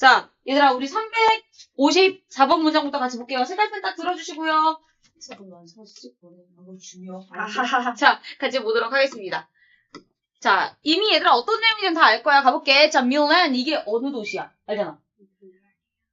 자, 얘들아, 우리 354번 문장부터 같이 볼게요. 색깔펜 딱 들어주시고요. 잠깐만, 사실 너무 중요해. 자, 같이 보도록 하겠습니다. 자, 이미 얘들아 어떤 내용인지는 다 알 거야. 가볼게. 자, 밀란, 이게 어느 도시야? 알잖아.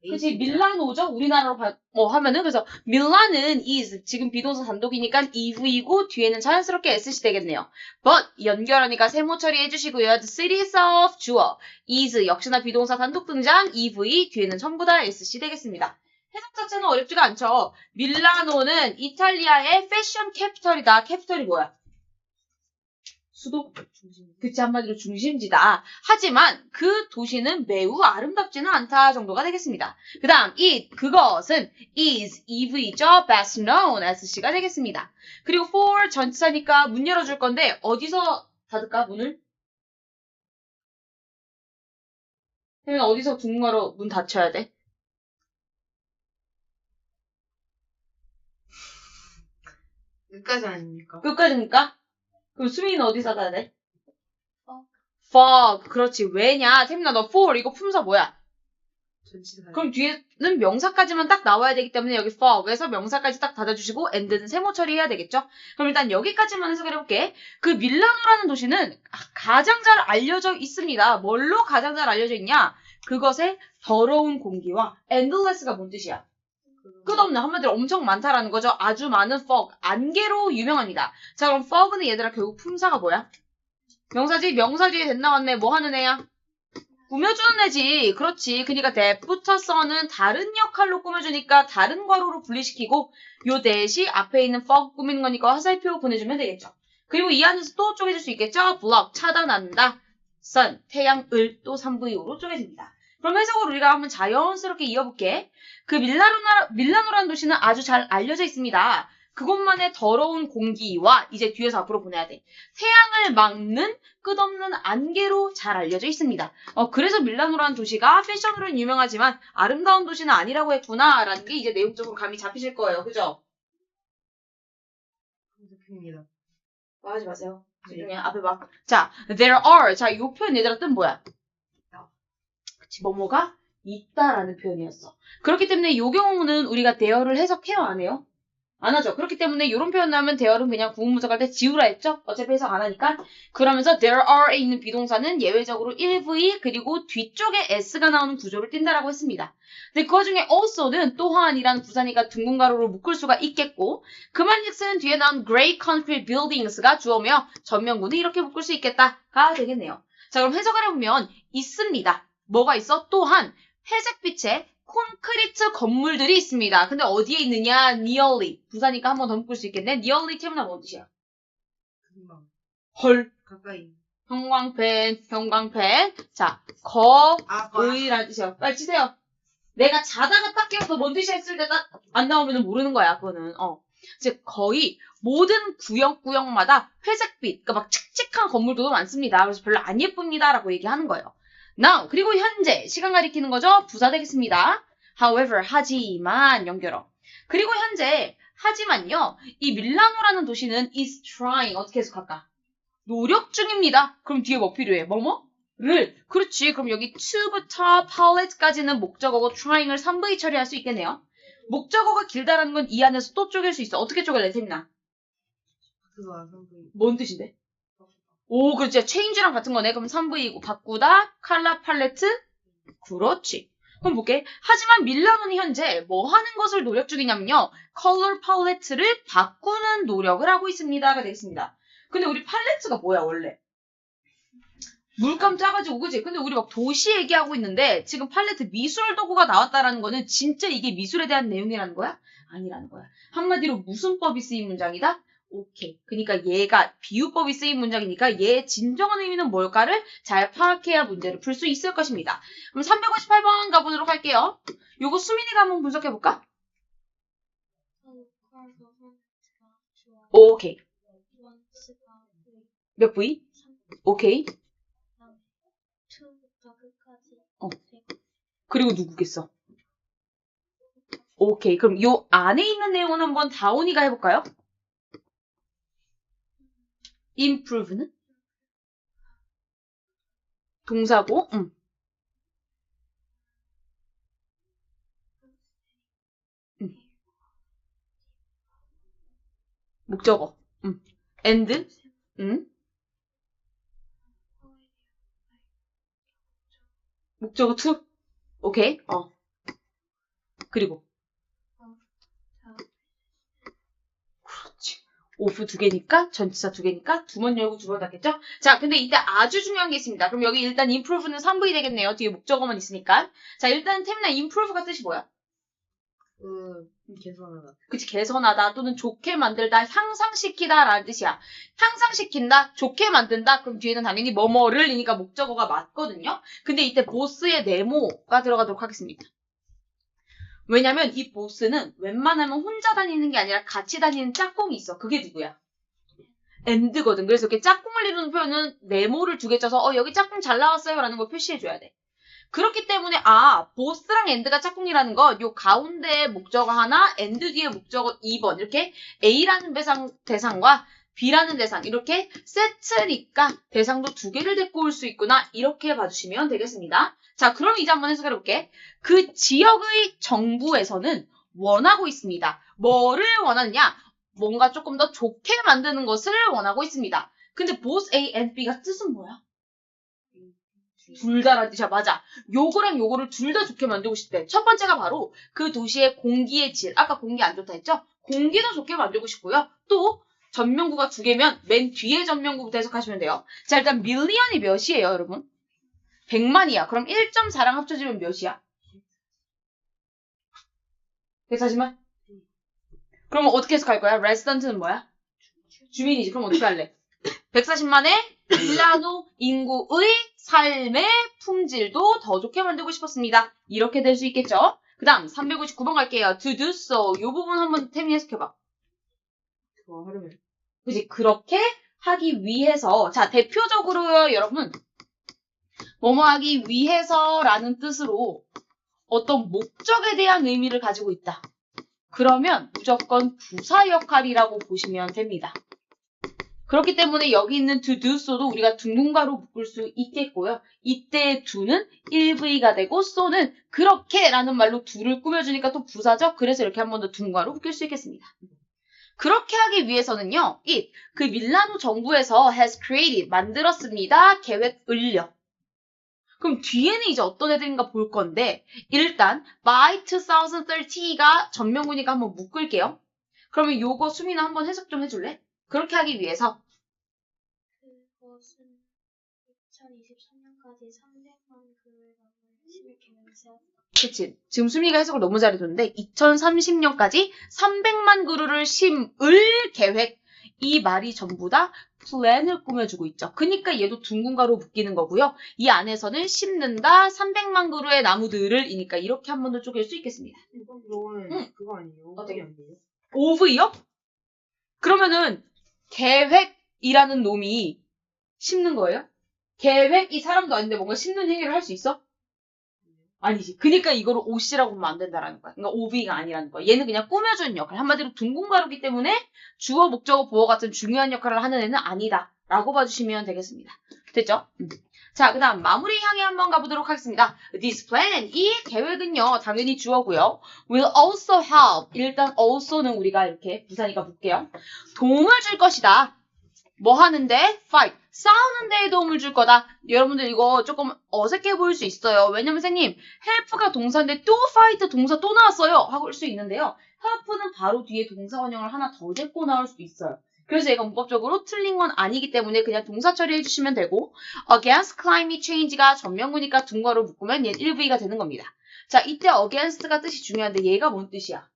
그치, 밀라노죠? 우리나라로 하면은, 그래서, 밀란은 is, 지금 비동사 단독이니까 ev이고, 뒤에는 자연스럽게 s시 되겠네요. but, 연결하니까 세모 처리해주시고요. the city itself, 주어. is, 역시나 비동사 단독 등장, ev, 뒤에는 전부 다 s시 되겠습니다. 해석 자체는 어렵지가 않죠. 밀라노는 이탈리아의 패션 캐피털이다. 캐피털이 뭐야? 수도? 그치, 한마디로 중심지다. 하지만 그 도시는 매우 아름답지는 않다 정도가 되겠습니다. 그 다음, 그것은 is, ev이죠. best known as가 되겠습니다. 그리고 for 전치사니까 문 열어줄 건데 어디서 닫을까, 문을? 그러면 어디서 중국어로 문 닫혀야 돼? 끝까지 아닙니까? 끝까지입니까? 그럼 수민이는 어디서 닫아야 돼? fog. 그렇지. 왜냐? 태민아, 너 for 이거 품사 뭐야? 전치사. 그럼 뒤에는 명사까지만 딱 나와야 되기 때문에 여기 fog에서 명사까지 딱 닫아주시고 end는 세모 처리해야 되겠죠? 그럼 일단 여기까지만 해석을 해볼게. 그 밀라노라는 도시는 가장 잘 알려져 있습니다. 뭘로 가장 잘 알려져 있냐? 그것의 더러운 공기와 endless가 뭔 뜻이야? 끝없는, 한마디로 엄청 많다라는 거죠. 아주 많은 fog, 안개로 유명합니다. 자, 그럼 fog는 얘들아 결국 품사가 뭐야? 명사지? 명사 뒤에 됐 나왔네. 뭐 하는 애야? 꾸며주는 애지. 그렇지. 그러니까 that 붙어서는 다른 역할로 꾸며주니까 다른 괄호로 분리시키고 요 대시 앞에 있는 fog 꾸미는 거니까 화살표 보내주면 되겠죠. 그리고 이 안에서 또 쪼개질 수 있겠죠. block, 차단한다. sun, 태양을 또 3V호로 쪼개집니다. 그럼 해석을 우리가 한번 자연스럽게 이어볼게. 그 밀라노라는 도시는 아주 잘 알려져 있습니다. 그곳만의 더러운 공기와 이제 뒤에서 앞으로 보내야 돼. 태양을 막는 끝없는 안개로 잘 알려져 있습니다. 그래서 밀라노라는 도시가 패션으로는 유명하지만 아름다운 도시는 아니라고 했구나라는 게 이제 내용적으로 감이 잡히실 거예요. 그죠? 잡힙니다. 하지 마세요. 나중에 앞에 봐. 자, there are. 자, 이 표현 얘들아 뜻 뭐야? 그치, 뭐뭐가 있다라는 표현이었어. 그렇기 때문에 이 경우는 우리가 there를 해석해요, 안 해요? 안 하죠. 그렇기 때문에 이런 표현 나오면 there는 그냥 구문문자할 때 지우라 했죠? 어차피 해석 안 하니까. 그러면서 there are에 있는 비동사는 예외적으로 1V 그리고 뒤쪽에 s가 나오는 구조를 띈다라고 했습니다. 근데 그 와중에 also는 또한이라는 부사니까 둥근 가로로 묶을 수가 있겠고 그 말즉슨 뒤에 나온 grey concrete buildings가 주어며 전면구는 이렇게 묶을 수 있겠다가 되겠네요. 자, 그럼 해석을 해보면 있습니다. 뭐가 있어? 또한 회색빛의 콘크리트 건물들이 있습니다. 근데 어디에 있느냐? nearly. 부사니까 한 번 더 묶을 수 있겠네. nearly 태문화 뭔 뜻이야? 금방. 헐. 가까이. 형광펜. 자, 거의라는 뜻이야. 빨리 치세요. 내가 자다가 딱 깨워서 뭔 뜻이야 했을 때 딱 안 나오면 모르는 거야, 그거는. 즉, 거의 모든 구역마다 회색빛, 그러니까 막 칙칙한 건물들도 많습니다. 그래서 별로 안 예쁩니다. 라고 얘기하는 거예요. Now, 그리고 현재, 시간 가리키는 거죠? 부사 되겠습니다. However, 하지만, 연결어. 그리고 현재, 하지만요, 이 밀라노라는 도시는 is trying, 어떻게 해석할까? 노력 중입니다. 그럼 뒤에 뭐 필요해? 뭐뭐?를. 그렇지. 그럼 여기 to부터 palette까지는 목적어고 trying을 3V 처리할 수 있겠네요. 목적어가 길다라는 건 이 안에서 또 쪼갤 수 있어. 어떻게 쪼갤래, 세민아? 뭔 뜻인데? 오, 그렇지. change랑 같은 거네. 그럼 3V이고 바꾸다, 컬러 팔레트? 그렇지. 그럼 볼게. 하지만 밀라노는 현재 뭐 하는 것을 노력 중이냐면요. 컬러 팔레트를 바꾸는 노력을 하고 있습니다가 되겠습니다. 근데 우리 팔레트가 뭐야, 원래? 물감 짜가지고, 그지? 근데 우리 막 도시 얘기하고 있는데 지금 팔레트 미술 도구가 나왔다라는 거는 진짜 이게 미술에 대한 내용이라는 거야? 아니라는 거야. 한마디로 무슨 법이 쓰인 문장이다? 오케이. 그러니까 얘가 비유법이 쓰인 문장이니까 얘의 진정한 의미는 뭘까를 잘 파악해야 문제를 풀 수 있을 것입니다. 그럼 358번 가보도록 할게요. 요거 수민이가 한번 분석해볼까? 오케이. 몇 V? 오케이. 그리고 누구겠어? 오케이. 그럼 요 안에 있는 내용은 한번 다온이가 해볼까요? improve는? 동사고, 목적어. and. 목적어 to. 오케이. 그리고. 그렇지. of 두 개니까, 전치사 두 개니까, 두 번 열고 두 번 닫겠죠? 자, 근데 이때 아주 중요한 게 있습니다. 그럼 여기 일단 improve는 3부이 되겠네요. 뒤에 목적어만 있으니까. 자, 일단 태민아, improve가 뜻이 뭐야? 개선하다. 그치, 개선하다 또는 좋게 만들다, 향상시키다 라는 뜻이야. 향상시킨다, 좋게 만든다, 그럼 뒤에는 당연히 뭐뭐를이니까 목적어가 맞거든요. 근데 이때 보스의 네모가 들어가도록 하겠습니다. 왜냐면 이 보스는 웬만하면 혼자 다니는 게 아니라 같이 다니는 짝꿍이 있어. 그게 누구야? and거든. 그래서 이렇게 짝꿍을 이루는 표현은 네모를 두 개 쳐서 여기 짝꿍 잘 나왔어요 라는 걸 표시해줘야 돼. 그렇기 때문에 보스랑 and가 짝꿍이라는 거 요 가운데에 목적어 하나, and 뒤에 목적어 2번 이렇게 A라는 대상과 B라는 대상 이렇게 세트니까 대상도 두 개를 데리고 올 수 있구나 이렇게 봐주시면 되겠습니다. 자, 그럼 이제 한번 해석해 볼게. 그 지역의 정부에서는 원하고 있습니다. 뭐를 원하느냐? 뭔가 조금 더 좋게 만드는 것을 원하고 있습니다. 근데 both A and B가 뜻은 뭐야? 둘 다란 뜻이야. 맞아. 요거랑 요거를 둘 다 좋게 만들고 싶대. 첫 번째가 바로 그 도시의 공기의 질. 아까 공기 안 좋다 했죠? 공기도 좋게 만들고 싶고요. 또 전명구가 두 개면 맨 뒤에 전명구부터 해석하시면 돼요. 자, 일단 밀리언이 몇이에요, 여러분? 100만이야. 그럼 1.4랑 합쳐지면 몇이야? 140만? 그러면 어떻게 해석할 거야? 레지던트는 뭐야? 주민이지. 그럼 어떻게 할래? 140만의 밀라노 인구의 삶의 품질도 더 좋게 만들고 싶었습니다. 이렇게 될 수 있겠죠? 그 다음 359번 갈게요. To do so. 이 부분 한번 태민이 해석해봐. 하려면. 그치? 그렇게 하기 위해서. 자, 대표적으로요, 여러분. 뭐뭐 하기 위해서라는 뜻으로 어떤 목적에 대한 의미를 가지고 있다. 그러면 무조건 부사 역할이라고 보시면 됩니다. 그렇기 때문에 여기 있는 to do so도 우리가 둥둥가로 묶을 수 있겠고요. 이때 do는 1V가 되고 so는 그렇게라는 말로 do를 꾸며주니까 또 부사죠. 그래서 이렇게 한 번 더 둥둥가로 묶일 수 있겠습니다. 그렇게 하기 위해서는요. 그 밀라노 정부에서 has created, 만들었습니다. 계획을요. 그럼 뒤에는 이제 어떤 애들인가 볼 건데 일단 by 2030가 전명구니까 한번 묶을게요. 그러면 요거 수민아 한번 해석 좀 해줄래? 그렇게 하기 위해서 그것은 2023년까지 300만 그루의 나무를 심을 계획을 세웠다. 그치. 지금 수민이가 해석을 너무 잘해줬는데 2030년까지 300만 그루를 심을 계획 이 말이 전부 다 플랜을 꾸며주고 있죠. 그러니까 얘도 둥근가로 묶이는 거고요. 이 안에서는 심는다 300만 그루의 나무들을 이니까 이렇게 한 번 더 쪼갤 수 있겠습니다. 이거는 그거 아니에요? 어떻게? 아니에요? 오브이요? 그러면은 계획이라는 놈이 심는 거예요? 계획 이 사람도 아닌데 뭔가 심는 행위를 할 수 있어? 아니지. 그러니까 이거를 오씨라고 보면 안 된다라는 거야. 그러니까 오브이가 아니라는 거야. 얘는 그냥 꾸며주는 역할. 한마디로 둥근가루기 때문에 주어, 목적어, 보어 같은 중요한 역할을 하는 애는 아니다. 라고 봐주시면 되겠습니다. 됐죠? 자, 그 다음 마무리 향해 한번 가보도록 하겠습니다. This plan, 이 계획은요. 당연히 주어고요. Will also help. 일단 also는 우리가 이렇게 부사니까 볼게요. 도움을 줄 것이다. 뭐 하는데? Fight. 싸우는 데에 도움을 줄 거다. 여러분들 이거 조금 어색해 보일 수 있어요. 왜냐면 선생님 help가 동사인데 또 fight 동사 또 나왔어요. 하고 올 수 있는데요. help는 바로 뒤에 동사 원형을 하나 더 데리고 나올 수도 있어요. 그래서 얘가 문법적으로 틀린 건 아니기 때문에 그냥 동사 처리해 주시면 되고 against climate change가 전명구니까 둥가로 묶으면 얘 1V가 되는 겁니다. 자, 이때 against가 뜻이 중요한데 얘가 뭔 뜻이야?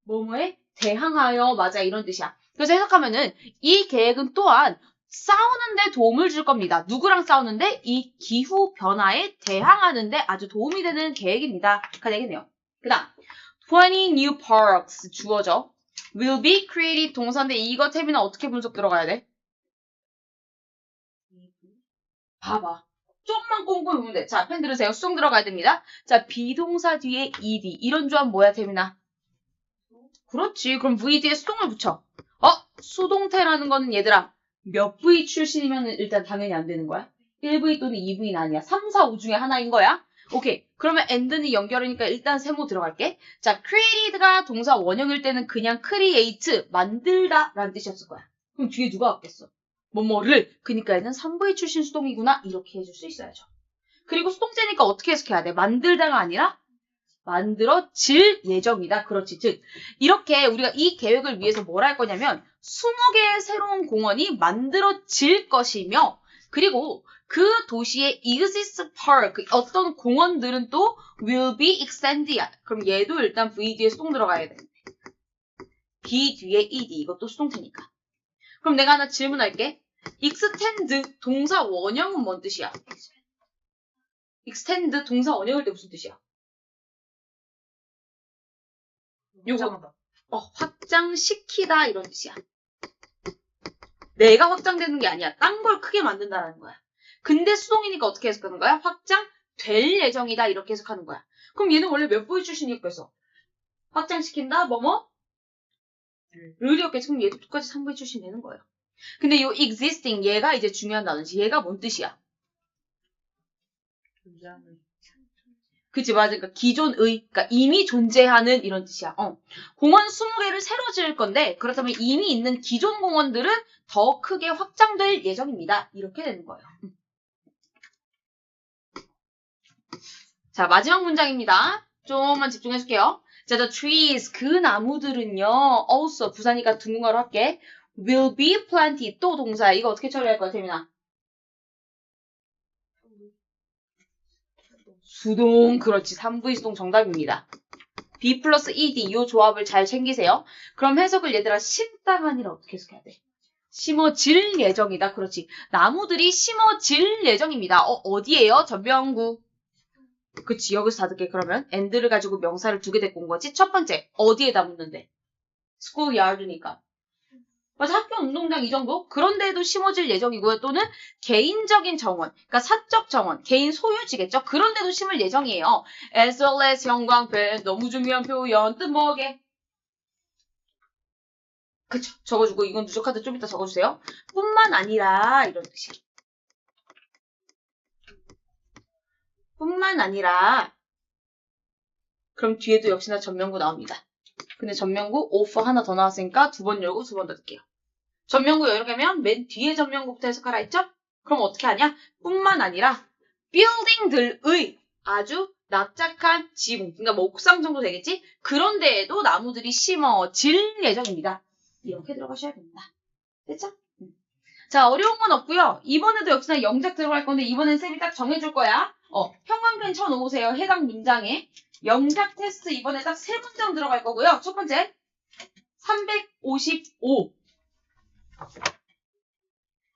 뭐뭐에 대항하여 맞아 이런 뜻이야. 그래서 해석하면은 이 계획은 또한 싸우는데 도움을 줄 겁니다. 누구랑 싸우는데? 이 기후 변화에 대항하는데 아주 도움이 되는 계획입니다. 가 되겠네요. 그 다음 20 new parks 주어져. will be created 동사인데 이거 태민아 어떻게 분석 들어가야 돼? 봐봐. 좀만 꼼꼼히 보면 돼. 자, 펜 들으세요. 수동 들어가야 됩니다. 자, 비동사 뒤에 ed 이런 조합 뭐야 태민아? 그렇지. 그럼 v 뒤에 수동을 붙여. 수동태라는 거는 얘들아 몇 V 출신이면 일단 당연히 안 되는 거야? 1V 또는 2V는 아니야. 3, 4, 5 중에 하나인 거야. 오케이. 그러면 and는 연결이니까 일단 세모 들어갈게. 자, created가 동사 원형일 때는 그냥 create, 만들다 라는 뜻이었을 거야. 그럼 뒤에 누가 왔겠어? 뭐뭐를. 그니까 얘는 3부의 출신 수동이구나. 이렇게 해줄 수 있어야죠. 그리고 수동태니까 어떻게 해석해야 돼? 만들다가 아니라 만들어질 예정이다. 그렇지. 즉 이렇게 우리가 이 계획을 위해서 뭘 할 거냐면 20개의 새로운 공원이 만들어질 것이며 그리고 그 도시의 exist park 어떤 공원들은 또 will be extended. 그럼 얘도 일단 V 뒤에 수동 들어가야 돼. be 뒤에 ed 이것도 수동태니까. 그럼 내가 하나 질문할게. extend 동사 원형은 뭔 뜻이야? extend 동사 원형일 때 무슨 뜻이야? 요거 확장시키다 이런 뜻이야. 내가 확장되는 게 아니야. 딴 걸 크게 만든다라는 거야. 근데 수동이니까 어떻게 해석하는 거야? 확장될 예정이다 이렇게 해석하는 거야. 그럼 얘는 원래 몇 부의 출신이었겠어? 확장시킨다 뭐뭐? 르이었겠지. 그럼 얘도 똑같이 3부의 출신 되는 거예요. 근데 요 existing 얘가 이제 중요한 단어지. 얘가 뭔 뜻이야? 그치, 맞아. 그러니까 기존의, 그러니까 이미 존재하는 이런 뜻이야. 공원 20개를 새로 지을 건데, 그렇다면 이미 있는 기존 공원들은 더 크게 확장될 예정입니다. 이렇게 되는 거예요. 자, 마지막 문장입니다. 좀만 집중해줄게요. 자, the trees, 그 나무들은요, also, 부사니까 둥근가로 할게. will be planted, 또 동사야. 이거 어떻게 처리할 거야, 태민아? 수동, 그렇지. 3부의 수동 정답입니다. be 플러스 ed, 이 조합을 잘 챙기세요. 그럼 해석을 얘들아 심다가 아니라 어떻게 해석해야 돼? 심어질 예정이다. 그렇지. 나무들이 심어질 예정입니다. 어디에요? 전병구. 그치. 여기서 다 듣게. 그러면 and를 가지고 명사를 2개 데리고 온 거지. 첫 번째, 어디에다 묻는데? schoolyard니까. 맞아, 학교 운동장 이 정도? 그런데도 심어질 예정이고요. 또는 개인적인 정원, 그러니까 사적 정원, 개인 소유지겠죠? 그런데도 심을 예정이에요. as well as 형광펜, 너무 중요한 표현, 뜻 뭐게? 그쵸, 적어주고 이건 누적카드 좀 이따 적어주세요. 뿐만 아니라 이런 뜻이야. 뿐만 아니라 그럼 뒤에도 역시나 전명구 나옵니다. 근데 전명구 오프 하나 더 나왔으니까 2번 열고 2번 닫을게요. 전명구 이렇게 하면 맨 뒤에 전명구부터 해석하라 했죠? 그럼 어떻게 하냐? 뿐만 아니라 빌딩들의 아주 납작한 지붕, 그러니까 뭐 옥상 정도 되겠지? 그런 데에도 나무들이 심어질 예정입니다. 이렇게 들어가셔야 됩니다. 됐죠? 자, 어려운 건 없고요. 이번에도 역시나 영작 들어갈 건데 이번엔 쌤이 딱 정해줄 거야. 형광펜 쳐놓으세요. 해당 문장에. 영작 테스트 이번에 딱 3문장 들어갈 거고요. 첫 번째, 355.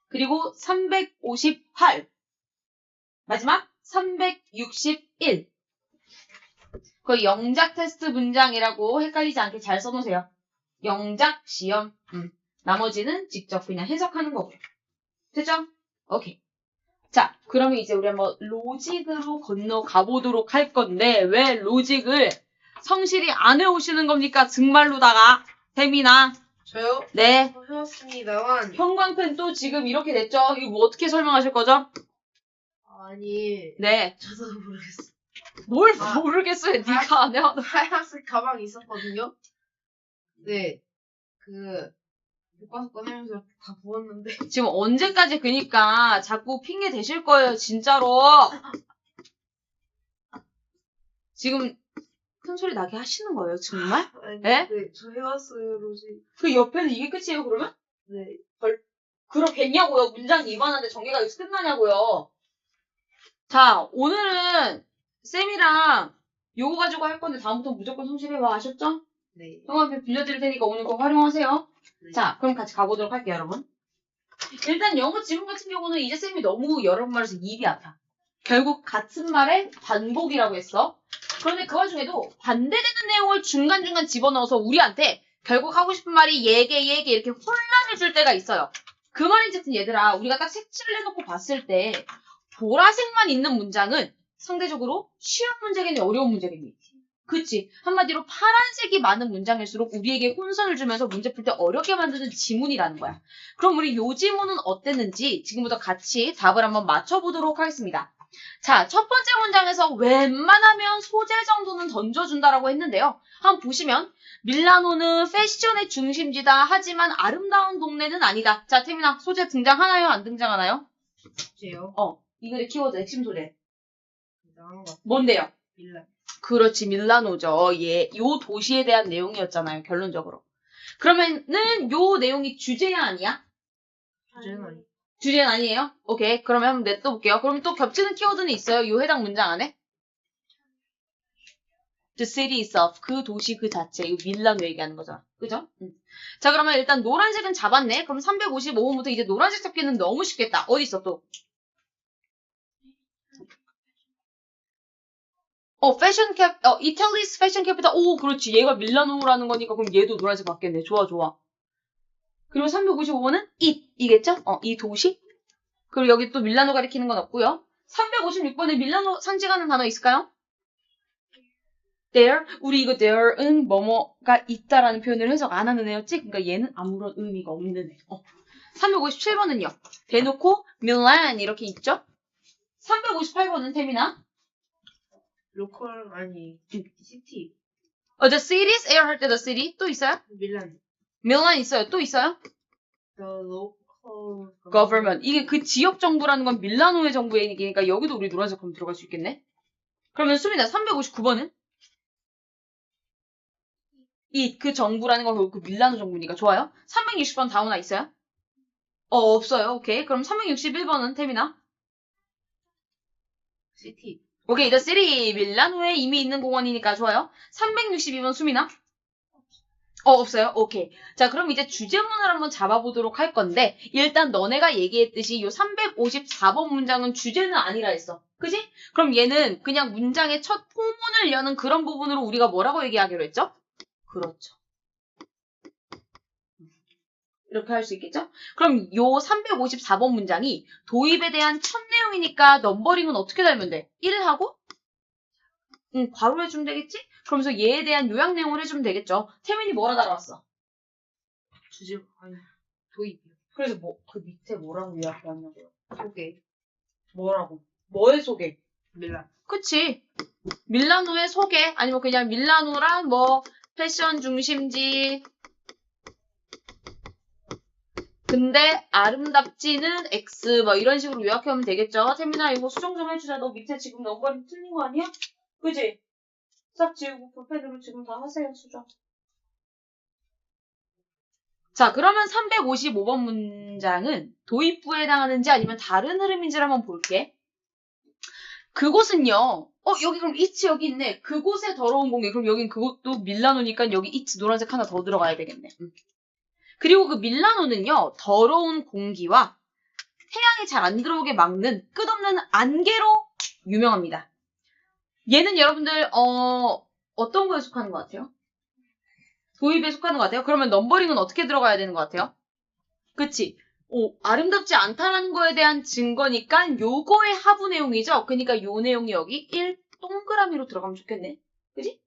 그리고 358. 마지막 361. 그 영작 테스트 문장이라고 헷갈리지 않게 잘 써놓으세요. 영작 시험. 나머지는 직접 그냥 해석하는 거고요. 됐죠? 오케이. 자, 그러면 이제 우리 한번 로직으로 건너가 보도록 할 건데 왜 로직을 성실히 안 해오시는 겁니까? 정말로다가. 태민아. 저요? 네. 해왔습니다만. 형광펜 또 지금 이렇게 됐죠? 이거 뭐 어떻게 설명하실 거죠? 아니. 네. 저도 모르겠어. 뭘 모르겠어요. 네가 안 해. 하얀색 가방이 있었거든요. 네. 교과서 꺼내면서 다 부었는데. 지금 언제까지 그니까 자꾸 핑계 대실 거예요. 진짜로. 지금 큰 소리 나게 하시는 거예요. 정말? 아니, 네? 네, 저 해왔어요, 로지. 그 옆에는 이게 끝이에요, 그러면? 네. 그러겠냐고요. 문장이 이만한데 전개가 여기서 끝나냐고요. 자, 오늘은 쌤이랑 요거 가지고 할 건데 다음부터 무조건 성실해요. 아셨죠? 네. 형광펜 빌려드릴 테니까 오늘 거 활용하세요. 네. 자, 그럼 같이 가보도록 할게요, 여러분. 일단 영어 지문 같은 경우는 이제 쌤이 너무 여러 번 말해서 입이 아파. 결국 같은 말의 반복이라고 했어. 그런데 그 와중에도 반대되는 내용을 중간중간 집어넣어서 우리한테 결국 하고 싶은 말이 얘게 이렇게 혼란해줄 때가 있어요. 그 말인즉슨 얘들아, 우리가 딱 색칠을 해놓고 봤을 때 보라색만 있는 문장은 상대적으로 쉬운 문제겠니 어려운 문제겠니? 그치. 한마디로 파란색이 많은 문장일수록 우리에게 혼선을 주면서 문제 풀 때 어렵게 만드는 지문이라는 거야. 그럼 우리 요 지문은 어땠는지 지금부터 같이 답을 한번 맞춰보도록 하겠습니다. 자, 첫 번째 문장에서 웬만하면 소재 정도는 던져준다라고 했는데요. 한번 보시면 밀라노는 패션의 중심지다. 하지만 아름다운 동네는 아니다. 자, 태민아, 소재 등장하나요? 안 등장하나요? 숙제요. 이 글의 키워드 핵심 소재. 이상한 거. 뭔데요? 밀란. 그렇지, 밀라노죠. 예, 요 도시에 대한 내용이었잖아요, 결론적으로. 그러면은 요 내용이 주제야 아니야? 주제는 아니. 주제는 아니에요? 오케이, 그러면 한번 냅둬볼게요. 그럼 또 겹치는 키워드는 있어요? 요 해당 문장 안에? The city itself, 그 도시 그 자체, 이거 밀라노 얘기하는 거잖아. 그죠? 자, 그러면 일단 노란색은 잡았네. 그럼 355번부터 이제 노란색 잡기는 너무 쉽겠다. 어디 있어 또? 이탈리스 패션 캐피탈. 오, 그렇지. 얘가 밀라노라는 거니까 그럼 얘도 노란색 받겠네. 좋아, 좋아. 그리고 355번은 이겠죠? 이 도시. 그리고 여기 또 밀라노 가리키는 건 없고요. 356번에 밀라노 상징하는 단어 있을까요? there. 우리 이거 there은 뭐뭐가 있다라는 표현을 해석 안 하는 애였지? 그러니까 얘는 아무런 의미가 없는 애. 357번은요. 대놓고 밀란 이렇게 있죠? 358번은 태민아. 로컬 아니. 시티. The city's air 할 때 the city 또 있어요? 밀란. 밀란 있어요. 또 있어요? The local government. 이게 그 지역 정부라는 건 밀라노의 정부 얘기니까 여기도 우리 노란색 그럼 들어갈 수 있겠네? 그러면 수민아 359번은? 그 정부라는 건 그 밀라노 정부니까 좋아요. 360번 다우나 있어요? 없어요. 오케이. 그럼 361번은 태민아? 시티. 오케이. The city. 밀라노에 이미 있는 공원이니까 좋아요. 362번 수민아? 없어요? 오케이. 자, 그럼 이제 주제문을 한번 잡아보도록 할 건데, 일단 너네가 얘기했듯이 요 354번 문장은 주제는 아니라 했어. 그지? 그럼 얘는 그냥 문장의 첫 포문을 여는 그런 부분으로 우리가 뭐라고 얘기하기로 했죠? 그렇죠. 이렇게 할 수 있겠죠? 그럼 요 354번 문장이 도입에 대한 첫 내용이니까 넘버링은 어떻게 달면 돼? 1하고? 괄호 해주면 되겠지? 그러면서 얘에 대한 요약 내용을 해주면 되겠죠? 태민이 뭐라 달아왔어? 주제 아니. 도입이요. 그래서 그 밑에 뭐라고 요약해왔냐고요? 소개. 뭐라고? 뭐의 소개? 밀란. 그치? 밀라노의 소개 아니면 그냥 밀라노란 패션 중심지 근데 아름답지는 X 이런 식으로 요약하면 되겠죠? 태민아 이거 수정 좀 해주자. 너 밑에 지금 넘버링 틀린 거 아니야? 그지? 싹 지우고 볼펜으로 지금 다 하세요 수정. 자 그러면 355번 문장은 도입부에 해당하는지 아니면 다른 흐름인지를 한번 볼게. 그곳은요. 여기 그럼 it's 여기 있네. 그곳에 더러운 공기. 그럼 여긴 그것도 밀라노니까 여기 it's 노란색 하나 더 들어가야 되겠네. 그리고 그 밀라노는요. 더러운 공기와 태양이 잘 안 들어오게 막는 끝없는 안개로 유명합니다. 얘는 여러분들 어떤 거에 속하는 것 같아요? 도입에 속하는 것 같아요? 그러면 넘버링은 어떻게 들어가야 되는 것 같아요? 그치? 아름답지 않다라는 거에 대한 증거니까 요거의 하부 내용이죠? 그러니까 요 내용이 여기 1 동그라미로 들어가면 좋겠네. 그지?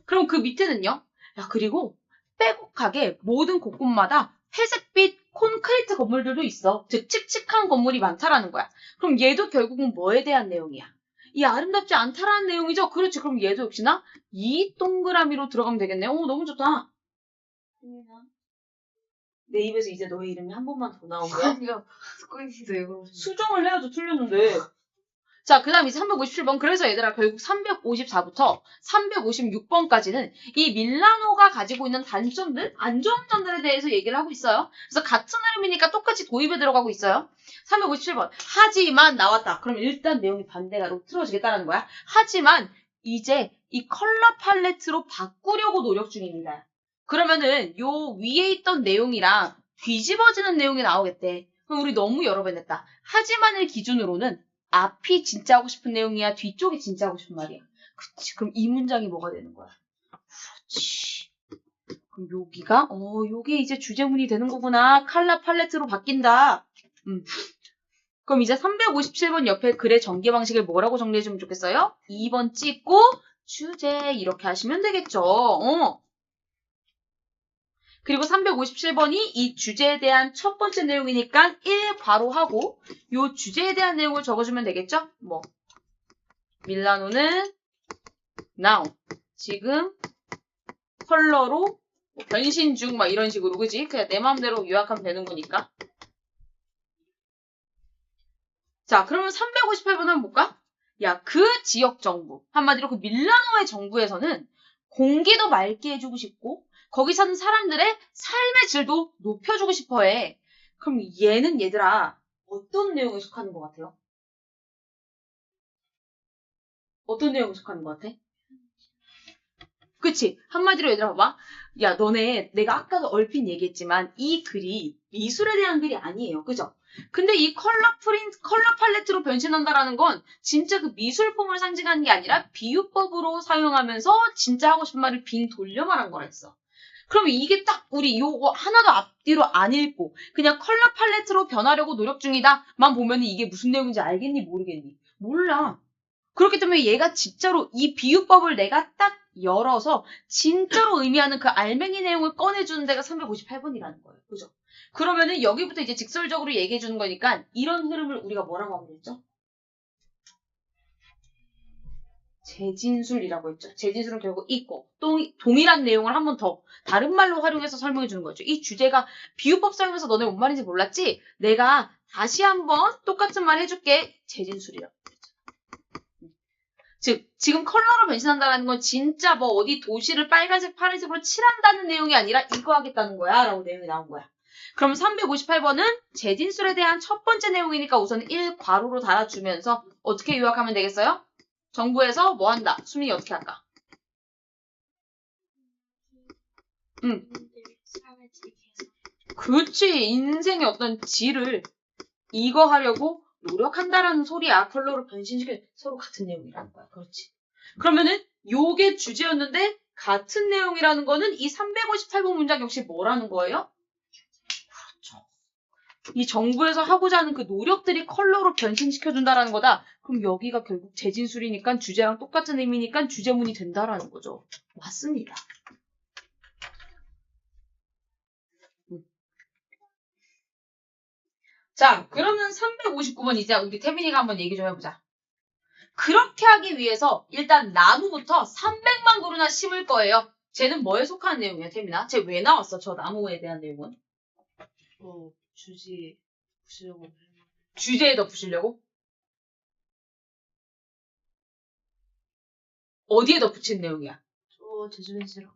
그럼 그 밑에는요? 야, 그리고 빼곡하게 모든 곳곳마다 회색빛 콘크리트 건물들도 있어. 즉, 칙칙한 건물이 많다라는 거야. 그럼 얘도 결국은 뭐에 대한 내용이야? 이 아름답지 않다라는 내용이죠? 그렇지. 그럼 얘도 역시나 이 동그라미로 들어가면 되겠네. 너무 좋다. 내 입에서 이제 너의 이름이 한 번만 더 나온 거야? 아니요. 스코인티도 이거. 수정을 해야죠. 틀렸는데. 자, 그 다음 이제 357번. 그래서 얘들아 결국 354부터 356번까지는 이 밀라노가 가지고 있는 단점들, 안 좋은 점들에 대해서 얘기를 하고 있어요. 그래서 같은 흐름이니까 똑같이 도입에 들어가고 있어요. 357번. 하지만 나왔다. 그럼 일단 내용이 반대가로 틀어지겠다는 거야. 하지만 이제 이 컬러 팔레트로 바꾸려고 노력 중입니다. 그러면은 요 위에 있던 내용이랑 뒤집어지는 내용이 나오겠대. 그럼 우리 너무 여러 번 했다. 하지만을 기준으로는 앞이 진짜 하고 싶은 내용이야? 뒤쪽이 진짜 하고 싶은 말이야? 그치. 그럼 이 문장이 뭐가 되는 거야? 그렇지. 그럼 여기가 요게 이제 주제문이 되는 거구나. 컬러 팔레트로 바뀐다. 그럼 이제 357번 옆에 글의 전개 방식을 뭐라고 정리해주면 좋겠어요? 2번 찍고 주제 이렇게 하시면 되겠죠. 그리고 357번이 이 주제에 대한 첫 번째 내용이니까 1 괄호하고 요 주제에 대한 내용을 적어주면 되겠죠? 뭐 밀라노는 now 지금 컬러로 변신 중 막 이런 식으로 그지? 그냥 내 마음대로 요약하면 되는 거니까. 자, 그러면 358번 한번 볼까? 야, 그 지역 정부, 한마디로 그 밀라노의 정부에서는 공기도 맑게 해주고 싶고 거기 사는 사람들의 삶의 질도 높여주고 싶어 해. 그럼 얘는 얘들아 어떤 내용에 속하는 것 같아요? 어떤 내용에 속하는 것 같아? 그치? 한마디로 얘들아 봐봐. 야, 너네 내가 아까도 얼핏 얘기했지만 이 글이 미술에 대한 글이 아니에요. 그죠? 근데 이 컬러 팔레트로 변신한다라는 건 진짜 그 미술품을 상징하는 게 아니라 비유법으로 사용하면서 진짜 하고 싶은 말을 빙 돌려 말한 거랬어. 그러면 이게 딱 우리 요거 하나도 앞뒤로 안 읽고 그냥 컬러 팔레트로 변하려고 노력 중이다만 보면 이게 무슨 내용인지 알겠니? 모르겠니? 몰라. 그렇기 때문에 얘가 진짜로 이 비유법을 내가 딱 열어서 진짜로 의미하는 그 알맹이 내용을 꺼내주는 데가 358번이라는 거예요. 그죠? 그러면은 여기부터 이제 직설적으로 얘기해 주는 거니까 이런 흐름을 우리가 뭐라고 하면 되죠? 재진술이라고 했죠. 재진술은 결국 있고 동일한 내용을 한 번 더 다른 말로 활용해서 설명해 주는 거죠. 이 주제가 비유법 사용해서 너네 뭔 말인지 몰랐지? 내가 다시 한번 똑같은 말 해줄게. 재진술이라고 했죠. 즉 지금 컬러로 변신한다는 건 진짜 뭐 어디 도시를 빨간색 파란색으로 칠한다는 내용이 아니라 이거 하겠다는 거야 라고 내용이 나온 거야. 그럼 358번은 재진술에 대한 첫 번째 내용이니까 우선 1 괄호로 달아주면서 어떻게 요약하면 되겠어요? 정부에서 뭐 한다? 수민이 어떻게 할까? 삶의 질 개선. 그치. 인생의 어떤 질을 이거 하려고 노력한다라는 소리야. 컬러로 변신시켜 서로 같은 내용이라는 거야. 그렇지. 그러면은 요게 주제였는데 같은 내용이라는 거는 이 358번 문장 역시 뭐라는 거예요? 그렇죠. 이 정부에서 하고자 하는 그 노력들이 컬러로 변신시켜준다라는 거다. 그럼 여기가 결국 재진술이니까 주제랑 똑같은 의미니까 주제문이 된다라는 거죠. 맞습니다. 자, 그러면 359번 이제 우리 태민이가 한번 얘기 좀 해보자. 그렇게 하기 위해서 일단 나무부터 300만 그루나 심을 거예요. 쟤는 뭐에 속하는 내용이야, 태민아? 쟤 왜 나왔어, 저 나무에 대한 내용은? 주지 부시려고. 주제에 덧붙이려고? 어디에 덧붙인 내용이야?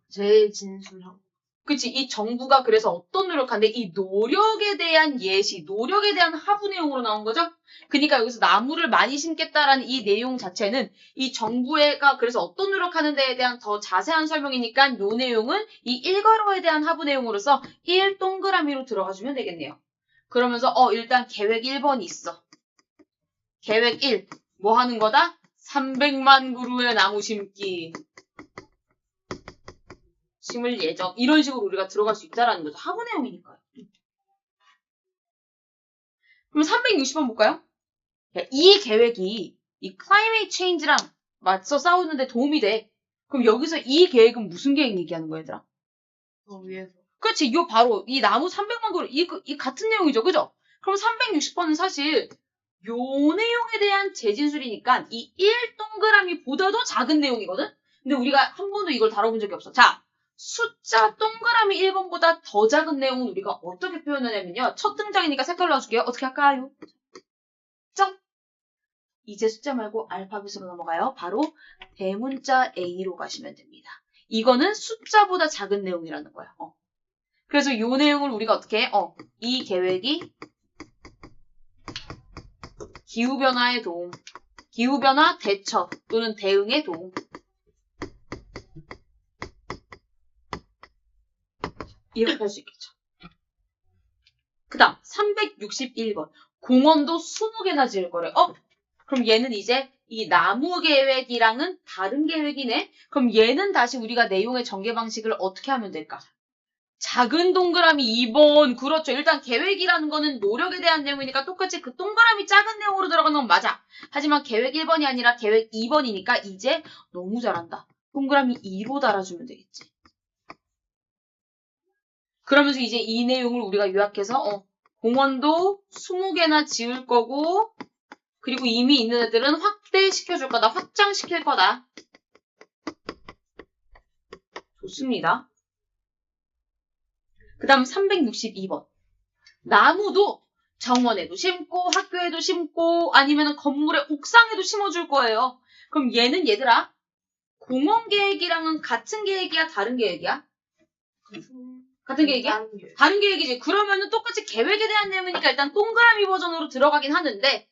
재진술하고. 그치, 이 정부가 그래서 어떤 노력하는데 이 노력에 대한 예시, 노력에 대한 하부 내용으로 나온 거죠? 그러니까 여기서 나무를 많이 심겠다라는 이 내용 자체는 이 정부가 그래서 어떤 노력하는 데에 대한 더 자세한 설명이니까 이 내용은 이 일괄호에 대한 하부 내용으로서 1 동그라미로 들어가주면 되겠네요. 그러면서 일단 계획 1번이 있어. 계획 1, 뭐 하는 거다? 300만 그루의 나무 심기. 심을 예정. 이런 식으로 우리가 들어갈 수 있다라는 거죠. 하부 내용이니까요. 그럼 360번 볼까요? 이 계획이 이 climate change랑 맞서 싸우는데 도움이 돼. 그럼 여기서 이 계획은 무슨 계획 얘기하는 거야, 얘들아? 위에서. 그렇지. 이거 바로 이 나무 300만 그루 이 같은 내용이죠. 그죠? 그럼 360번은 사실 요 내용에 대한 재진술이니까 이 1 동그라미보다도 작은 내용이거든? 근데 우리가 한 번도 이걸 다뤄본 적이 없어. 자, 숫자 동그라미 1번보다 더 작은 내용은 우리가 어떻게 표현하냐면요. 첫 등장이니까 색깔로 놔줄게요. 어떻게 할까요? 점! 이제 숫자 말고 알파벳으로 넘어가요. 바로 대문자 A로 가시면 됩니다. 이거는 숫자보다 작은 내용이라는 거야. 그래서 이 내용을 우리가 어떻게 해? 이 계획이 기후변화에 도움, 기후변화 대처 또는 대응에 도움. 이렇게 할 수 있겠죠. 그 다음 361번 공원도 20개나 지을 거래. 그럼 얘는 이제 이 나무 계획이랑은 다른 계획이네. 그럼 얘는 다시 우리가 내용의 전개 방식을 어떻게 하면 될까? 작은 동그라미 2번. 그렇죠. 일단 계획이라는 거는 노력에 대한 내용이니까 똑같이 그 동그라미 작은 내용으로 들어가는 건 맞아. 하지만 계획 1번이 아니라 계획 2번이니까 이제 너무 잘한다. 동그라미 2로 달아주면 되겠지. 그러면서 이제 이 내용을 우리가 요약해서 공원도 20개나 지을 거고 그리고 이미 있는 애들은 확대시켜줄 거다. 확장시킬 거다. 좋습니다. 그 다음 362번. 나무도 정원에도 심고 학교에도 심고 아니면 건물의 옥상에도 심어줄 거예요. 그럼 얘는 얘들아 공원 계획이랑은 같은 계획이야? 다른 계획이야? 같은 계획이야? 다른 계획이지. 그러면은 똑같이 계획에 대한 내용이니까 일단 동그라미 버전으로 들어가긴 하는데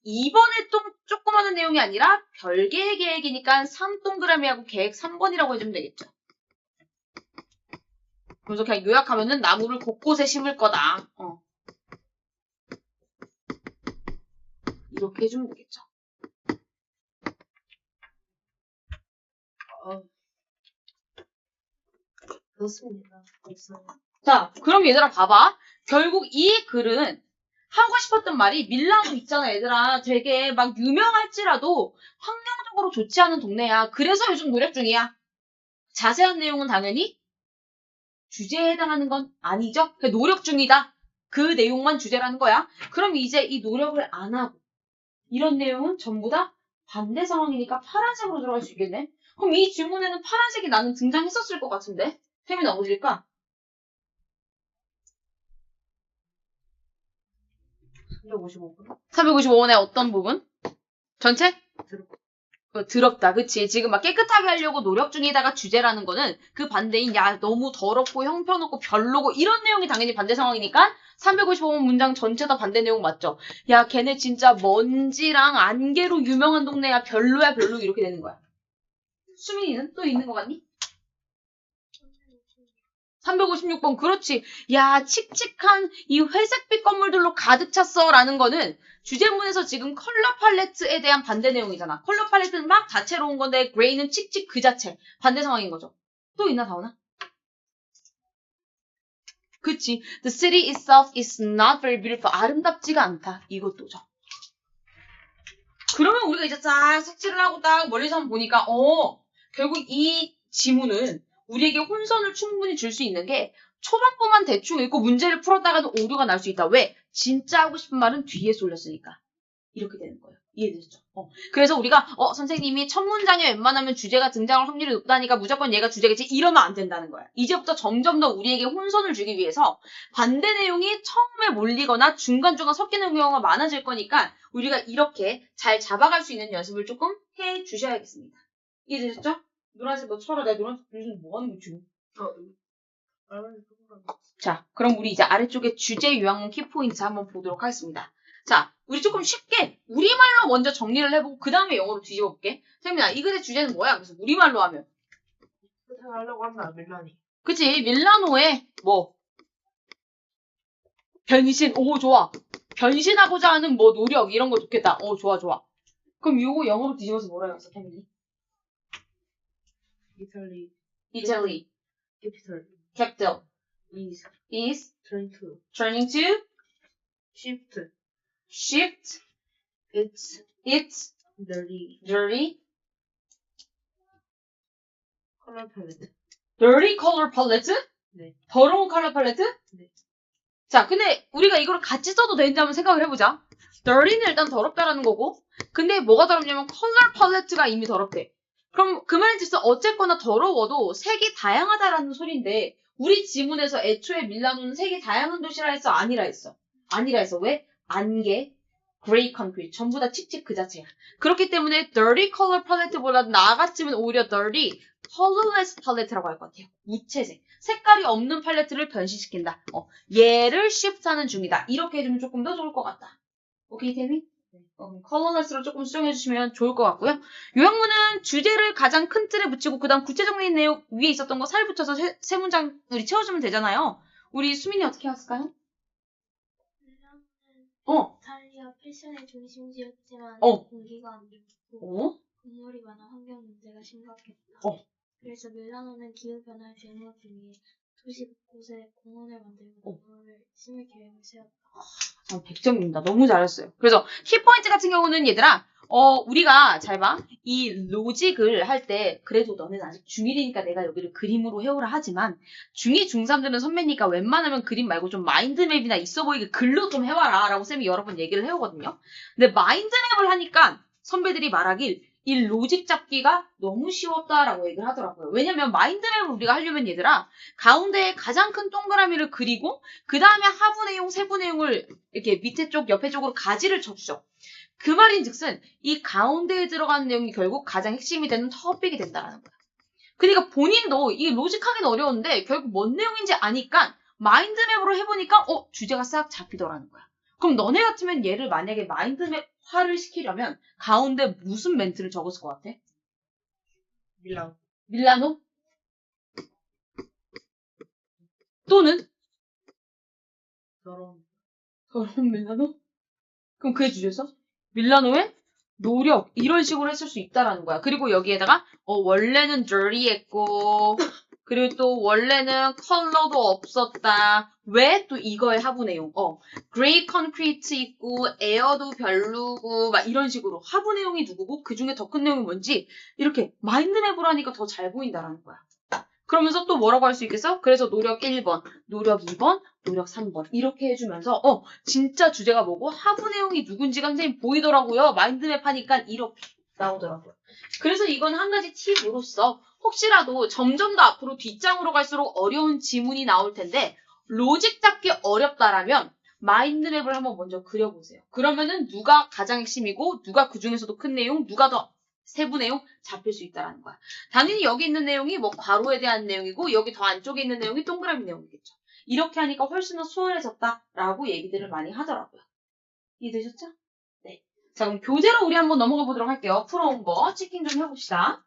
이번에 좀 조그마한 내용이 아니라 별개의 계획이니까 3동그라미하고 계획 3번이라고 해주면 되겠죠. 그래서 그냥 요약하면은 나무를 곳곳에 심을 거다. 이렇게 해주면 되겠죠. 그렇습니다. 없어요. 자, 그럼 얘들아 봐봐. 결국 이 글은 하고 싶었던 말이 밀라노 있잖아 얘들아. 되게 막 유명할지라도 환경적으로 좋지 않은 동네야. 그래서 요즘 노력 중이야. 자세한 내용은 당연히 주제에 해당하는 건 아니죠. 노력 중이다. 그 내용만 주제라는 거야. 그럼 이제 이 노력을 안 하고 이런 내용은 전부 다 반대 상황이니까 파란색으로 들어갈 수 있겠네. 그럼 이 질문에는 파란색이 나는 등장했었을 것 같은데. 태민아 어딜까? 355분? 355원의 어떤 부분? 전체? 더럽다. 그치? 지금 막 깨끗하게 하려고 노력 중이다가 주제라는 거는 그 반대인 야 너무 더럽고 형편없고 별로고 이런 내용이 당연히 반대 상황이니까 355원 문장 전체 다 반대 내용 맞죠? 야 걔네 진짜 먼지랑 안개로 유명한 동네야 별로야 별로 이렇게 되는 거야. 수민이는 또 있는 거 같니? 356번 그렇지. 야 칙칙한 이 회색빛 건물들로 가득 찼어 라는 거는 주제문에서 지금 컬러 팔레트에 대한 반대 내용이잖아. 컬러 팔레트는 막 다채로운 건데 그레이는 칙칙 그 자체. 반대 상황인 거죠. 또 있나 다오나? 그치. The city itself is not very beautiful. 아름답지가 않다. 이것도죠. 그러면 우리가 이제 쫙 색칠을 하고 딱 멀리서 한번 보니까 결국 이 지문은 우리에게 혼선을 충분히 줄 수 있는 게 초반부만 대충 읽고 문제를 풀었다가도 오류가 날 수 있다. 왜? 진짜 하고 싶은 말은 뒤에 쏠렸으니까. 이렇게 되는 거예요. 이해되시죠? 그래서 우리가 선생님이 첫 문장에 웬만하면 주제가 등장할 확률이 높다니까 무조건 얘가 주제겠지 이러면 안 된다는 거야. 이제부터 점점 더 우리에게 혼선을 주기 위해서 반대 내용이 처음에 몰리거나 중간중간 섞이는 경우가 많아질 거니까 우리가 이렇게 잘 잡아갈 수 있는 연습을 조금 해주셔야겠습니다. 이해되셨죠? 노란색 너 쳐라. 내가 노란색 요즘 뭐 하는 거지 지금? 자, 그럼 우리 이제 아래쪽에 주제 요약문 키포인트 한번 보도록 하겠습니다. 자, 우리 조금 쉽게 우리말로 먼저 정리를 해보고 그 다음에 영어로 뒤집어 볼게. 세민아, 이 글의 주제는 뭐야? 그래서 우리말로 하면 하려고 한다 밀라니. 그치? 밀라노의 뭐 변신. 오 좋아. 변신하고자 하는 뭐 노력 이런 거 좋겠다. 좋아 좋아. 그럼 요거 영어로 뒤집어서 뭐라 했어, 태민이? 이탈리. Italy 캐피털. capital is is turning to shift its dirty dirty color palette? 네. 더러운 컬러 팔레트? 네. 자, 근데 우리가 이걸 같이 써도 되는지 한번 생각을 해보자. dirty는 일단 더럽다라는 거고, 근데 뭐가 더럽냐면 컬러 팔레트가 이미 더럽대. 그럼 그 말인 즉슨 어쨌거나 더러워도 색이 다양하다라는 소리인데 우리 지문에서 애초에 밀라노는 색이 다양한 도시라 했어? 아니라 했어? 아니라 했어. 왜? 안개, 그레이 컨크리트 전부 다 칙칙 그 자체야. 그렇기 때문에 dirty color palette보다 나 같으면 오히려 dirty, colorless palette라고 할 것 같아요. 무채색. 색깔이 없는 팔레트를 변신시킨다. 얘를 shift하는 중이다. 이렇게 해주면 조금 더 좋을 것 같다. 오케이, 태미? 컬러레스로 조금 수정해주시면 좋을 것 같고요. 요약문은 주제를 가장 큰 틀에 붙이고 그 다음 구체적인 내용 위에 있었던 거 살 붙여서 세 문장 우리 채워주면 되잖아요. 우리 수민이 어떻게 했을까요? 밀라노는 어. 이탈리아 패션의 중심지였지만 어. 공기가 안 좋고 건물이 많아 환경 문제가 심각했다. 그래서 밀라노는 기후변화를 대응하기 위해 도시 곳곳에 공원을 만들고 나무를 심을 계획을 세웠다. 100점입니다. 너무 잘했어요. 그래서 키포인트 같은 경우는 얘들아 우리가 잘 봐. 이 로직을 할 때 그래도 너는 아직 중1이니까 내가 여기를 그림으로 해오라 하지만 중2, 중3들은 선배니까 웬만하면 그림 말고 좀 마인드맵이나 있어 보이게 글로 좀 해와라 라고 쌤이 여러 번 얘기를 해오거든요. 근데 마인드맵을 하니까 선배들이 말하길 이 로직 잡기가 너무 쉬웠다라고 얘기를 하더라고요. 왜냐면 마인드맵을 우리가 하려면 얘들아 가운데에 가장 큰 동그라미를 그리고 그 다음에 하부 내용, 세부 내용을 이렇게 밑에 쪽, 옆에 쪽으로 가지를 쳐주죠. 그 말인즉슨 이 가운데에 들어가는 내용이 결국 가장 핵심이 되는 터픽이 된다는 거야. 그러니까 본인도 이 로직하기는 어려운데 결국 뭔 내용인지 아니까 마인드맵으로 해보니까 주제가 싹 잡히더라는 거야. 그럼 너네 같으면 얘를 만약에 마인드맵화를 시키려면 가운데 무슨 멘트를 적었을 것 같아? 밀라노? 또는? 더러운 밀라노? 그럼 그게 주제였어? 밀라노의 노력 이런 식으로 했을 수 있다라는 거야. 그리고 여기에다가 원래는 dirty했고 그리고 또 원래는 컬러도 없었다. 왜? 또 이거의 하부 내용. grey concrete 있고 에어도 별로고 막 이런 식으로 하부 내용이 누구고 그 중에 더 큰 내용이 뭔지 이렇게 마인드맵으로 하니까 더 잘 보인다라는 거야. 그러면서 또 뭐라고 할 수 있겠어? 그래서 노력 1번, 노력 2번, 노력 3번 이렇게 해주면서 진짜 주제가 뭐고 하부 내용이 누군지가 선생님 보이더라고요. 마인드맵 하니까 이렇게 나오더라고요. 그래서 이건 한 가지 팁으로서 혹시라도 점점 더 앞으로 뒷장으로 갈수록 어려운 지문이 나올 텐데 로직 잡기 어렵다라면 마인드맵을 한번 먼저 그려보세요. 그러면은 누가 가장 핵심이고 누가 그 중에서도 큰 내용, 누가 더 세부 내용 잡힐 수 있다는 거야. 당연히 여기 있는 내용이 뭐 괄호에 대한 내용이고 여기 더 안쪽에 있는 내용이 동그라미 내용이겠죠. 이렇게 하니까 훨씬 더 수월해졌다라고 얘기들을 많이 하더라고요. 이해되셨죠? 네. 자, 그럼 교재로 우리 한번 넘어가 보도록 할게요. 풀어온 거 체킹 좀 해봅시다.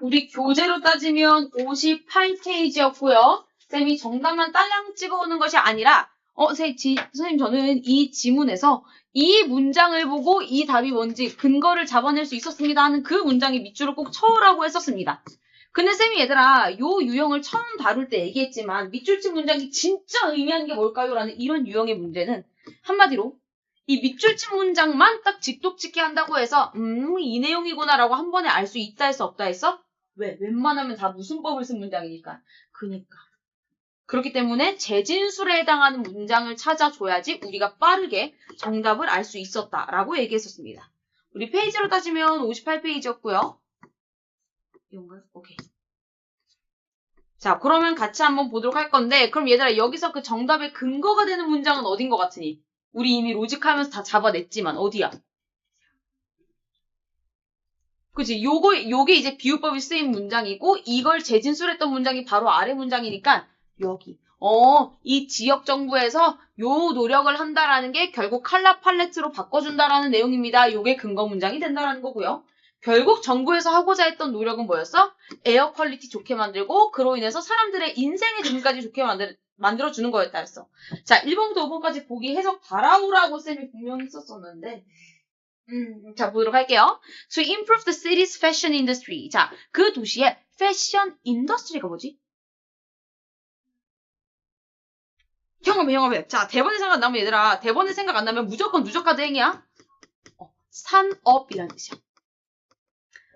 우리 교재로 따지면 58페이지였고요. 쌤이 정답만 딸랑 찍어오는 것이 아니라 선생님 저는 이 지문에서 이 문장을 보고 이 답이 뭔지 근거를 잡아낼 수 있었습니다 하는 그 문장이 밑줄을 꼭 쳐오라고 했었습니다. 근데 쌤이 얘들아 요 유형을 처음 다룰 때 얘기했지만 밑줄친 문장이 진짜 의미하는 게 뭘까요? 라는 이런 유형의 문제는 한마디로 이 밑줄친 문장만 딱 직독짓기 한다고 해서 이 내용이구나 라고 한 번에 알 수 있다 했어 없다 했어? 왜? 웬만하면 다 무슨 법을 쓴 문장이니까. 그니까. 그렇기 때문에 재진술에 해당하는 문장을 찾아줘야지 우리가 빠르게 정답을 알 수 있었다라고 얘기했었습니다. 우리 페이지로 따지면 58페이지였고요. 이건가요? 오케이. 자, 그러면 같이 한번 보도록 할 건데 그럼 얘들아 여기서 그 정답의 근거가 되는 문장은 어딘 것 같으니? 우리 이미 로직하면서 다 잡아냈지만 어디야? 그치? 요게 이제 비유법이 쓰인 문장이고 이걸 재진술했던 문장이 바로 아래 문장이니까 여기. 이 지역 정부에서 요 노력을 한다라는 게 결국 컬러 팔레트로 바꿔준다라는 내용입니다. 요게 근거 문장이 된다라는 거고요. 결국 정부에서 하고자 했던 노력은 뭐였어? 에어 퀄리티 좋게 만들고 그로 인해서 사람들의 인생의 질까지 좋게 만들어주는 거였다 했어. 자, 1번부터 5번까지 보기 해석 달아오라고 쌤이 분명히 썼었는데 자, 보도록 할게요. To improve the city's fashion industry. 자, 그 도시의 패션 인더스트리가 뭐지? 형업해. 자, 대본에 생각 안 나면 얘들아, 대본에 생각 안 나면 무조건 누적카드 행이야. 산업이라는 뜻이야.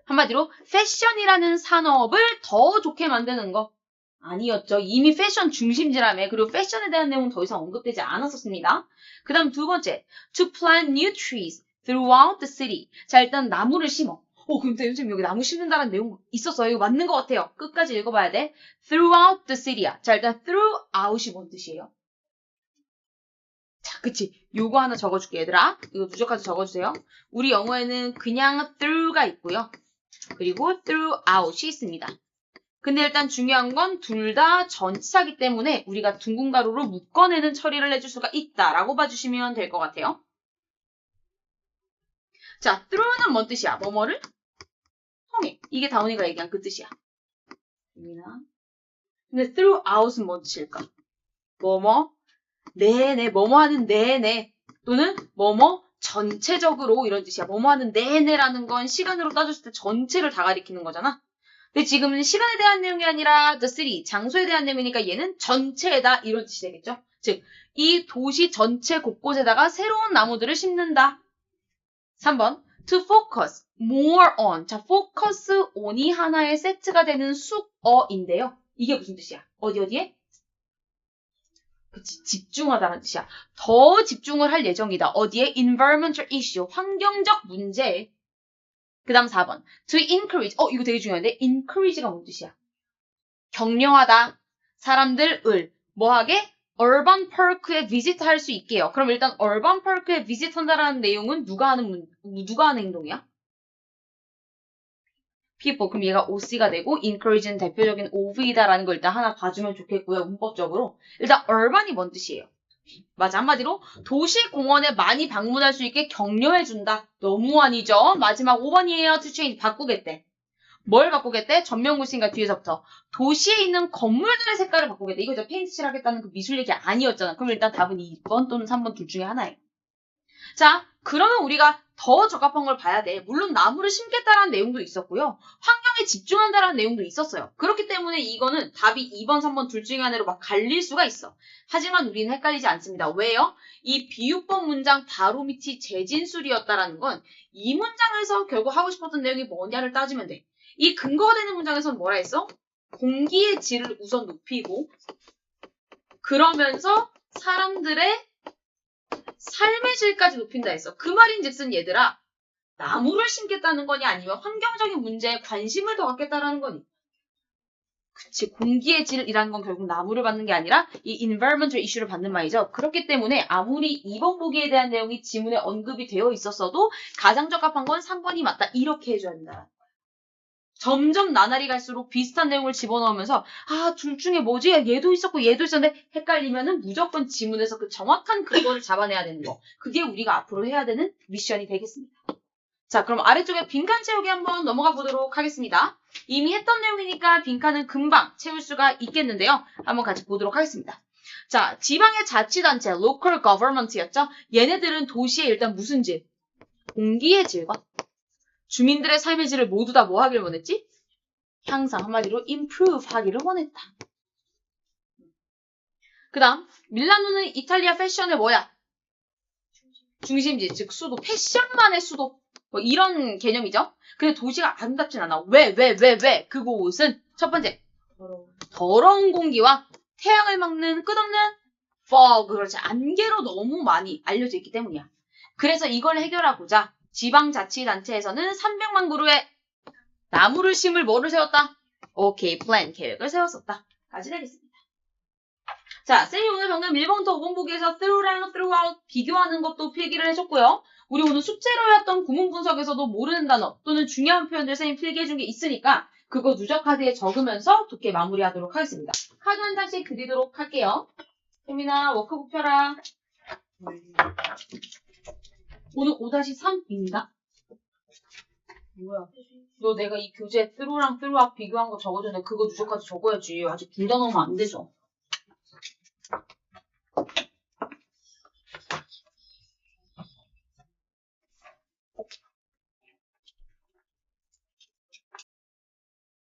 한마디로 패션이라는 산업을 더 좋게 만드는 거. 아니었죠. 이미 패션 중심지라며. 그리고 패션에 대한 내용은 더 이상 언급되지 않았었습니다. 그 다음 두 번째. To plant new trees throughout the city. 자, 일단 나무를 심어. 근데 선생님 여기 나무 심는다는 내용 있었어요. 이거 맞는 것 같아요. 끝까지 읽어봐야 돼. Throughout the city야. 자, 일단 throughout이 뭔 뜻이에요? 자, 그치. 요거 하나 적어줄게, 얘들아. 이거 누적까지 적어주세요. 우리 영어에는 그냥 through가 있고요. 그리고 throughout이 있습니다. 근데 일단 중요한 건 둘 다 전치사기 때문에 우리가 둥근 가루로 묶어내는 처리를 해줄 수가 있다라고 봐주시면 될 것 같아요. 자, through는 뭔 뜻이야? 뭐뭐를 통해. 이게 다운이가 얘기한 그 뜻이야. 근데 throughout은 뭔 뜻일까? 뭐뭐 내내 뭐뭐 하는 내내 또는 뭐뭐 전체적으로 이런 뜻이야. 뭐뭐 하는 내내라는 건 시간으로 따졌을 때 전체를 다 가리키는 거잖아. 근데 지금은 시간에 대한 내용이 아니라 the city, 장소에 대한 내용이니까 얘는 전체에다 이런 뜻이 되겠죠. 즉, 이 도시 전체 곳곳에다가 새로운 나무들을 심는다. 3번, to focus more on. 자, focus on이 하나의 세트가 되는 숙어인데요. 이게 무슨 뜻이야? 어디에? 그치, 집중하다는 뜻이야. 더 집중을 할 예정이다. 어디에? environmental issue, 환경적 문제에. 그 다음 4번. to encourage. 이거 되게 중요한데? encourage가 뭔 뜻이야? 격려하다. 사람들을 뭐하게? urban park에 visit 할 수 있게요. 그럼 일단 urban park에 visit 한다라는 내용은 누가 하는 행동이야? people. 그럼 얘가 OC가 되고 encourage는 대표적인 OV이다라는 걸 일단 하나 봐주면 좋겠고요. 문법적으로. 일단 urban이 뭔 뜻이에요? 맞아. 한마디로 도시 공원에 많이 방문할 수 있게 격려해준다. 너무 아니죠? 마지막 5번이에요. to change. 바꾸겠대. 뭘 바꾸겠대? 전면구신가 뒤에서부터. 도시에 있는 건물들의 색깔을 바꾸겠대. 이거 저 페인트 칠하겠다는 그 미술 얘기 아니었잖아. 그럼 일단 답은 2번 또는 3번 둘 중에 하나예요. 자, 그러면 우리가 더 적합한 걸 봐야 돼. 물론 나무를 심겠다라는 내용도 있었고요. 환경에 집중한다라는 내용도 있었어요. 그렇기 때문에 이거는 답이 2번, 3번 둘 중에 하나로 막 갈릴 수가 있어. 하지만 우리는 헷갈리지 않습니다. 왜요? 이 비유법 문장 바로 밑이 재진술이었다라는 건 이 문장에서 결국 하고 싶었던 내용이 뭐냐를 따지면 돼. 이 근거가 되는 문장에서는 뭐라 했어? 공기의 질을 우선 높이고 그러면서 사람들의 삶의 질까지 높인다 했어. 그 말인즉슨 얘들아, 나무를 심겠다는 거니 아니면 환경적인 문제에 관심을 더 갖겠다라는 거니? 그치, 공기의 질이라는 건 결국 나무를 받는 게 아니라 이 environmental issue를 받는 말이죠. 그렇기 때문에 아무리 2번 보기에 대한 내용이 지문에 언급이 되어 있었어도 가장 적합한 건 3번이 맞다. 이렇게 해줘야 된다. 점점 나날이 갈수록 비슷한 내용을 집어넣으면서 둘 중에 뭐지? 얘도 있었고 얘도 있었는데 헷갈리면은 무조건 지문에서 그 정확한 근거를 잡아내야 되는 거. 그게 우리가 앞으로 해야 되는 미션이 되겠습니다. 자, 그럼 아래쪽에 빈칸 채우기 한번 넘어가 보도록 하겠습니다. 이미 했던 내용이니까 빈칸은 금방 채울 수가 있겠는데요. 한번 같이 보도록 하겠습니다. 자, 지방의 자치단체, local government였죠? 얘네들은 도시에 일단 무슨 질? 공기의 질과 주민들의 삶의 질을 모두 다 뭐 하길 원했지? 향상, 한마디로 improve 하기를 원했다. 그 다음, 밀라노는 이탈리아 패션의 뭐야? 중심지, 즉 수도, 패션만의 수도. 뭐 이런 개념이죠. 근데 도시가 아름답진 않아. 왜? 그곳은 첫 번째, 더러운 공기와 태양을 막는 끝없는 fog, 그렇지, 안개로 너무 많이 알려져 있기 때문이야. 그래서 이걸 해결하고자 지방자치단체에서는 300만 그루의 나무를 심을 뭐를 세웠다? 오케이, 플랜, 계획을 세웠었다. 까지 되겠습니다. 자, 쌤이 오늘 방금 1번부터 5번 보기에서 through랑 throughout 비교하는 것도 필기를 해줬고요. 우리 오늘 숙제로 했던 구문 분석에서도 모르는 단어 또는 중요한 표현들 쌤이 필기해준 게 있으니까 그거 누적 카드에 적으면서 두께 마무리하도록 하겠습니다. 카드 한 장씩 드리도록 할게요. 쌤이나 워크북 펴라. 오늘 5-3입니다. 뭐야? 너 내가 이 교재 through랑 throughout 비교한 거 적어줬는데 그거 누적 카드 적어야지. 아직 불다 넣으면 안 되죠.